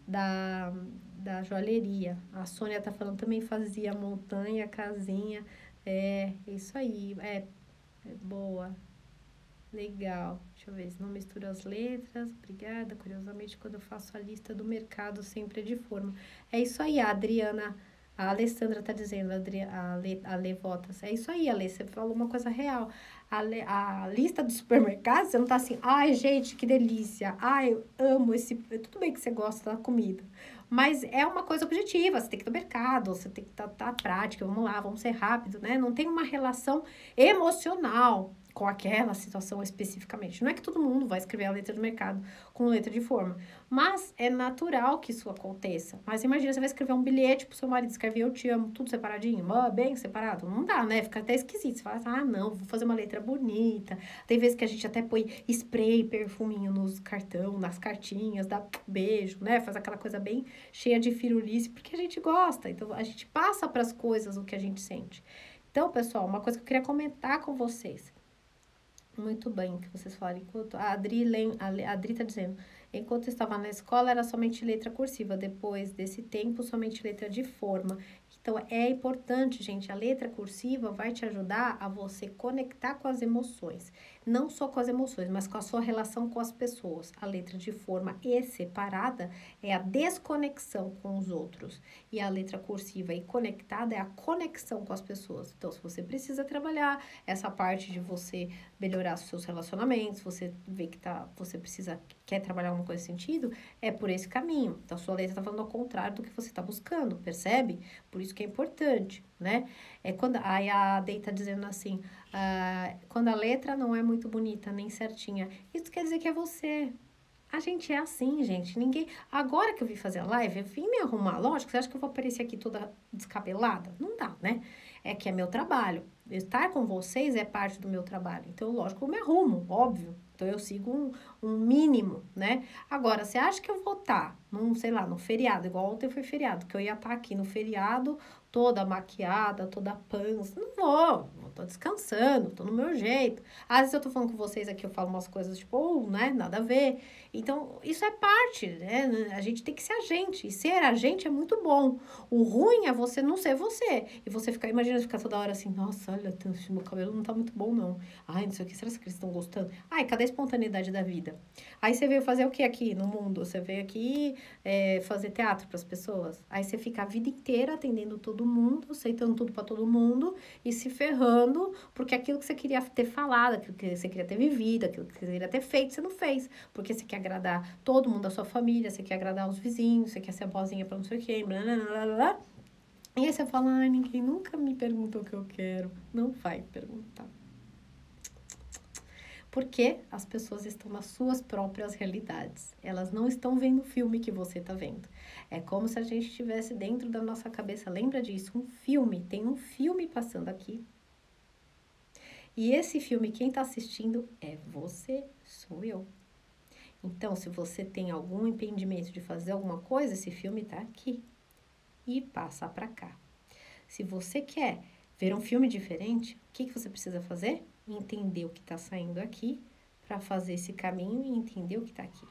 A: da joalheria. A Sônia está falando, também fazia montanha, casinha. Isso aí. Boa. Legal. Deixa eu ver se não mistura as letras. Obrigada. Curiosamente, quando eu faço a lista do mercado, sempre é de forma. É isso aí, a Adriana. A Alessandra tá dizendo, a Lê Votas. É isso aí, Ale, você falou uma coisa real. A lista do supermercado, você não tá assim, ai, gente, que delícia. Ai, eu amo esse. Tudo bem que você gosta da comida. Mas é uma coisa objetiva, você tem que ir no mercado, você tem que estar prática, vamos lá, vamos ser rápido, né? Não tem uma relação emocional com aquela situação especificamente. Não é que todo mundo vai escrever a letra do mercado com letra de forma, mas é natural que isso aconteça. Mas imagina, você vai escrever um bilhete pro seu marido, escreve eu te amo, tudo separadinho, bem separado. Não dá, né? Fica até esquisito. Você fala assim, ah, não, vou fazer uma letra bonita. Tem vezes que a gente até põe spray, perfuminho nos cartão, nas cartinhas, dá beijo, né? Faz aquela coisa bem cheia de firulice, porque a gente gosta. Então, a gente passa para as coisas o que a gente sente. Então, pessoal, uma coisa que eu queria comentar com vocês. Muito bem que vocês falaram. Enquanto a Adri tá dizendo, enquanto eu estava na escola era somente letra cursiva, depois desse tempo somente letra de forma. Então é importante, gente, a letra cursiva vai te ajudar a você conectar com as emoções, não só com as emoções, mas com a sua relação com as pessoas. A letra de forma e separada é a desconexão com os outros, e a letra cursiva e conectada é a conexão com as pessoas. Então, se você precisa trabalhar essa parte de você melhorar os seus relacionamentos, você vê que você quer trabalhar alguma coisa nesse sentido, é por esse caminho. Então, a sua letra está falando ao contrário do que você está buscando, percebe? Por isso que é importante, né? Aí a Dei tá dizendo assim, quando a letra não é muito bonita, nem certinha, isso quer dizer que é você. A gente é assim, gente. Ninguém. Agora que eu vim fazer a live, eu vim me arrumar. Lógico, você acha que eu vou aparecer aqui toda descabelada? Não dá, né? É que é meu trabalho. Estar com vocês é parte do meu trabalho. Então, lógico, eu me arrumo, óbvio. Então, eu sigo um mínimo, né? Agora, você acha que eu vou estar sei lá, no feriado, igual ontem foi feriado, que eu ia estar aqui no feriado, toda maquiada, toda pança? Não vou. Eu tô descansando, tô no meu jeito. Às vezes eu tô falando com vocês aqui, eu falo umas coisas tipo, né, nada a ver. Então, isso é parte, né? A gente tem que ser a gente. E ser a gente é muito bom. O ruim é você não ser você. E você ficar, imagina ficar toda hora assim, nossa, olha, meu cabelo não tá muito bom, não. Ai, não sei o que, será que eles estão gostando? Ai, cadê a espontaneidade da vida? Aí você veio fazer o que aqui no mundo? Você veio aqui fazer teatro para as pessoas. Aí você fica a vida inteira atendendo todo mundo, aceitando tudo para todo mundo e se ferrando, porque aquilo que você queria ter falado, aquilo que você queria ter vivido, aquilo que você queria ter feito, você não fez. Porque você quer agradar todo mundo da sua família, você quer agradar os vizinhos, você quer ser boazinha pra não sei o quê, blá, blá, blá, blá. E aí você fala, ai, ninguém nunca me perguntou o que eu quero. Não vai perguntar. Porque as pessoas estão nas suas próprias realidades. Elas não estão vendo o filme que você está vendo. É como se a gente estivesse dentro da nossa cabeça. Lembra disso? Um filme. Tem um filme passando aqui. E esse filme, quem está assistindo é você, sou eu. Então, se você tem algum impedimento de fazer alguma coisa, esse filme está aqui. E passa para cá. Se você quer ver um filme diferente, o que você precisa fazer? Entender o que está saindo aqui para fazer esse caminho e entender o que está aqui.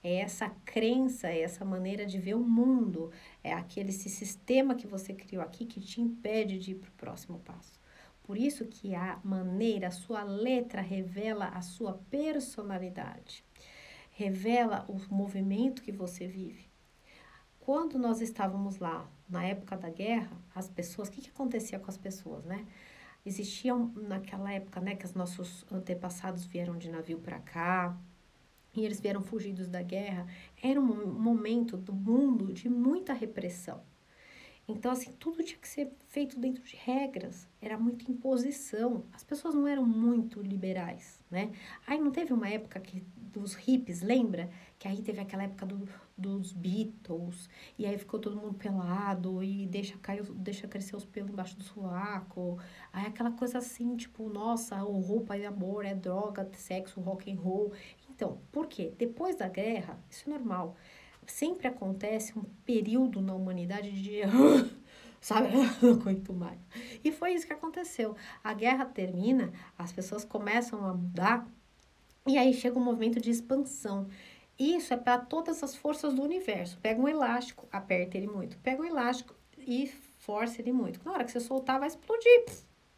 A: É essa crença, é essa maneira de ver o mundo, é esse sistema que você criou aqui que te impede de ir para o próximo passo. Por isso que a maneira, a sua letra revela a sua personalidade, revela o movimento que você vive. Quando nós estávamos lá, na época da guerra, as pessoas, o que acontecia com as pessoas, né? Existiam naquela época, né, que os nossos antepassados vieram de navio para cá, e eles vieram fugidos da guerra. Era um momento do mundo de muita repressão. Então, assim, tudo tinha que ser feito dentro de regras, era muita imposição. As pessoas não eram muito liberais, né? Aí não teve uma época dos hippies, lembra? Que aí teve aquela época dos Beatles, e aí ficou todo mundo pelado, e deixa crescer os pelos embaixo do sovaco. Aí aquela coisa assim, tipo, nossa, o roupa é amor, é droga, sexo, rock and roll. Então, por quê? Depois da guerra, isso é normal. Sempre acontece um período na humanidade de sabe, não aguento mais. E foi isso que aconteceu. A guerra termina, as pessoas começam a mudar, e aí chega um movimento de expansão. Isso é para todas as forças do universo. Pega um elástico, aperta ele muito. Pega um elástico e força ele muito. Na hora que você soltar, vai explodir.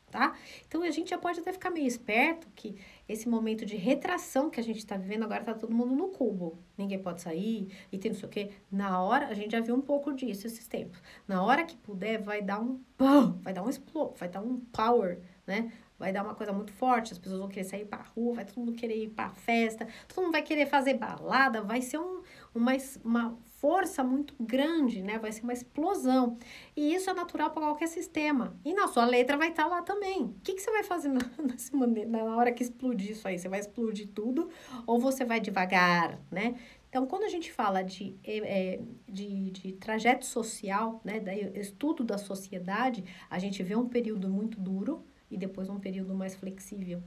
A: tá? Então, a gente já pode até ficar meio esperto que esse momento de retração que a gente tá vivendo, agora tá todo mundo no cubo. Ninguém pode sair e tem não sei o quê. Na hora, a gente já viu um pouco disso esses tempos. Na hora que puder, vai dar um pão, vai dar um explode, vai dar um power, né? Vai dar uma coisa muito forte, as pessoas vão querer sair pra rua, vai todo mundo querer ir pra festa, todo mundo vai querer fazer balada, vai ser uma força muito grande, né? Vai ser uma explosão. E isso é natural para qualquer sistema. E na sua letra vai estar lá também. O que você vai fazer na hora que explodir isso aí? Você vai explodir tudo ou você vai devagar, né? Então, quando a gente fala de trajeto social, né, da estudo da sociedade, a gente vê um período muito duro e depois um período mais flexível.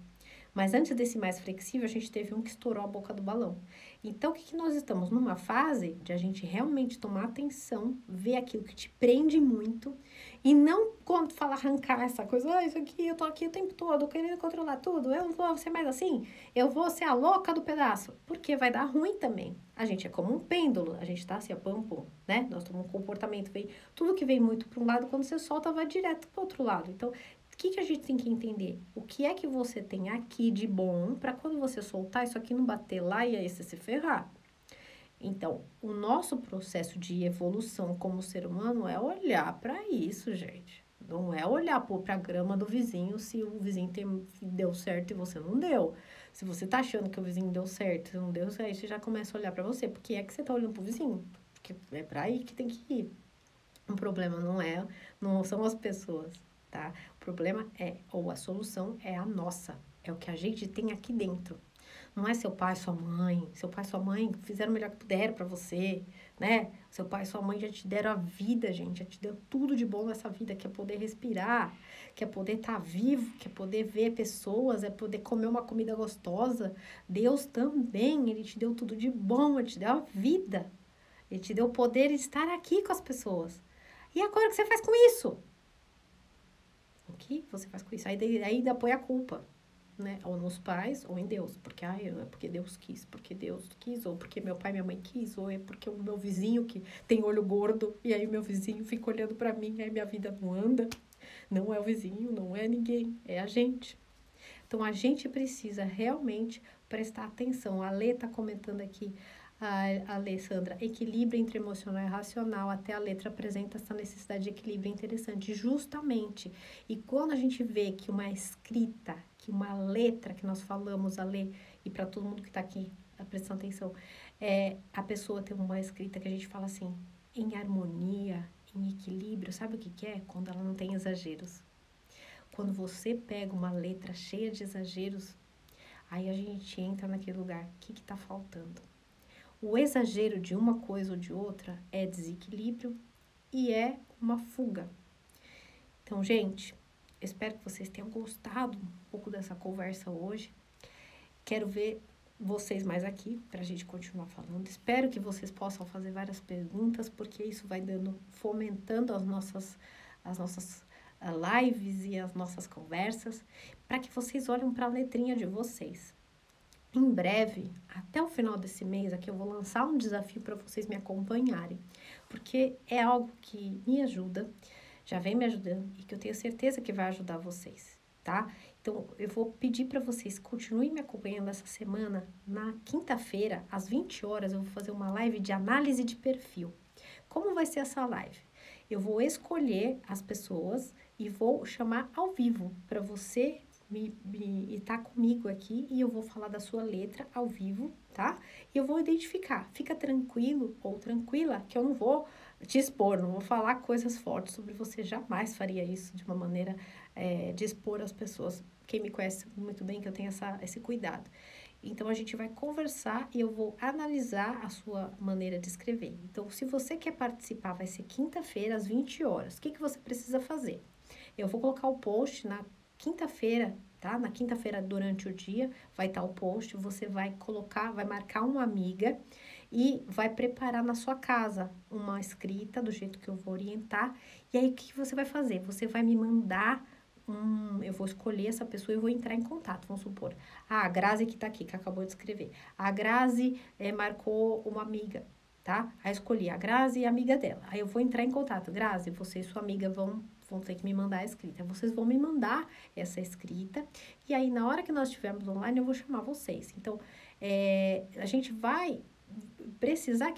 A: Mas antes desse mais flexível, a gente teve um que estourou a boca do balão. Então, o que, que nós estamos? Numa fase de a gente realmente tomar atenção, ver aquilo que te prende muito, e não quando fala arrancar essa coisa, isso aqui, eu tô aqui o tempo todo, querendo controlar tudo, eu não vou ser mais assim, eu vou ser a louca do pedaço, porque vai dar ruim também. A gente é como um pêndulo, a gente tá assim, pum, pum, né? Nós temos um comportamento, tudo que vem muito para um lado, quando você solta, vai direto para o outro lado. Então, o que a gente tem que entender? O que é que você tem aqui de bom para quando você soltar isso aqui não bater lá e aí você se ferrar? Então, o nosso processo de evolução como ser humano é olhar para isso, gente. Não é olhar para a grama do vizinho se o vizinho deu certo e você não deu. Se você tá achando que o vizinho deu certo e não deu certo, você já começa a olhar para você. Porque é que você tá olhando pro vizinho? Porque é para aí que tem que ir. O problema não são as pessoas, tá? O problema ou a solução é a nossa, é o que a gente tem aqui dentro. Não é seu pai, sua mãe. Seu pai e sua mãe fizeram o melhor que puderam pra você, né? Seu pai e sua mãe já te deram a vida, gente, já te deu tudo de bom nessa vida, que é poder respirar, que é poder estar vivo, que é poder ver pessoas, é poder comer uma comida gostosa. Deus também, ele te deu tudo de bom, ele te deu a vida. Ele te deu o poder de estar aqui com as pessoas. E agora o que você faz com isso? O que você faz com isso? Aí ainda põe a culpa, né? Ou nos pais, ou em Deus. Porque, é porque Deus quis, ou porque meu pai e minha mãe quis, ou é porque o meu vizinho que tem olho gordo, e aí meu vizinho fica olhando pra mim, aí minha vida não anda. Não é o vizinho, não é ninguém, é a gente. Então, a gente precisa realmente prestar atenção. A Lê tá comentando aqui, a Alessandra, equilíbrio entre emocional e racional, até a letra apresenta essa necessidade de equilíbrio interessante, justamente. E quando a gente vê que uma escrita, que uma letra que nós falamos a ler, e para todo mundo que está aqui prestando atenção, a pessoa tem uma escrita que a gente fala assim, em harmonia, em equilíbrio, sabe o que é? Quando ela não tem exageros. Quando você pega uma letra cheia de exageros, aí a gente entra naquele lugar, o que está faltando? O exagero de uma coisa ou de outra é desequilíbrio e é uma fuga. Então, gente, espero que vocês tenham gostado um pouco dessa conversa hoje. Quero ver vocês mais aqui para a gente continuar falando. Espero que vocês possam fazer várias perguntas, porque isso vai fomentando as nossas lives e as nossas conversas, para que vocês olhem para a letrinha de vocês. Em breve, até o final desse mês aqui, eu vou lançar um desafio para vocês me acompanharem, porque é algo que me ajuda, já vem me ajudando e que eu tenho certeza que vai ajudar vocês, tá? Então, eu vou pedir para vocês continuem me acompanhando essa semana. Na quinta-feira, às 20 horas, eu vou fazer uma live de análise de perfil. Como vai ser essa live? Eu vou escolher as pessoas e vou chamar ao vivo para você estar comigo aqui e eu vou falar da sua letra ao vivo, tá? E eu vou identificar. Fica tranquilo ou tranquila que eu não vou te expor, não vou falar coisas fortes sobre você. Jamais faria isso de uma maneira de expor as pessoas. Quem me conhece muito bem que eu tenho esse cuidado. Então, a gente vai conversar e eu vou analisar a sua maneira de escrever. Então, se você quer participar, vai ser quinta-feira, às 20 horas. O que você precisa fazer? Eu vou colocar o post na quinta-feira, tá? Na quinta-feira, durante o dia, vai estar o post. Você vai marcar uma amiga e vai preparar na sua casa uma escrita do jeito que eu vou orientar. E aí, o que você vai fazer? Você vai me mandar eu vou escolher essa pessoa e vou entrar em contato, vamos supor. A Grazi que tá aqui, que acabou de escrever. A Grazi marcou uma amiga, tá? Aí escolhi a Grazi e a amiga dela. Aí eu vou entrar em contato. Grazi, você e sua amiga vão vão ter que me mandar a escrita. Vocês vão me mandar essa escrita, e aí na hora que nós estivermos online, eu vou chamar vocês. Então, a gente vai precisar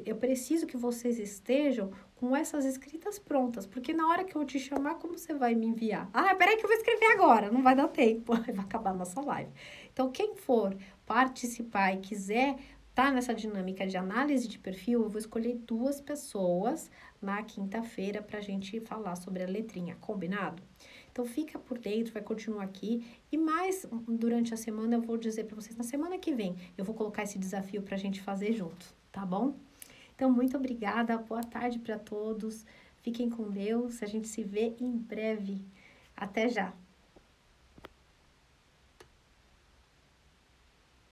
A: eu preciso que vocês estejam com essas escritas prontas, porque na hora que eu te chamar, como você vai me enviar? Ah, peraí que eu vou escrever agora, não vai dar tempo, vai acabar a nossa live. Então, quem for participar e quiser tá nessa dinâmica de análise de perfil, eu vou escolher 2 pessoas na quinta-feira pra gente falar sobre a letrinha, combinado? Então, fica por dentro, vai continuar aqui. E mais, durante a semana, eu vou dizer para vocês, na semana que vem, eu vou colocar esse desafio pra gente fazer junto, tá bom? Então, muito obrigada, boa tarde para todos. Fiquem com Deus, a gente se vê em breve. Até já!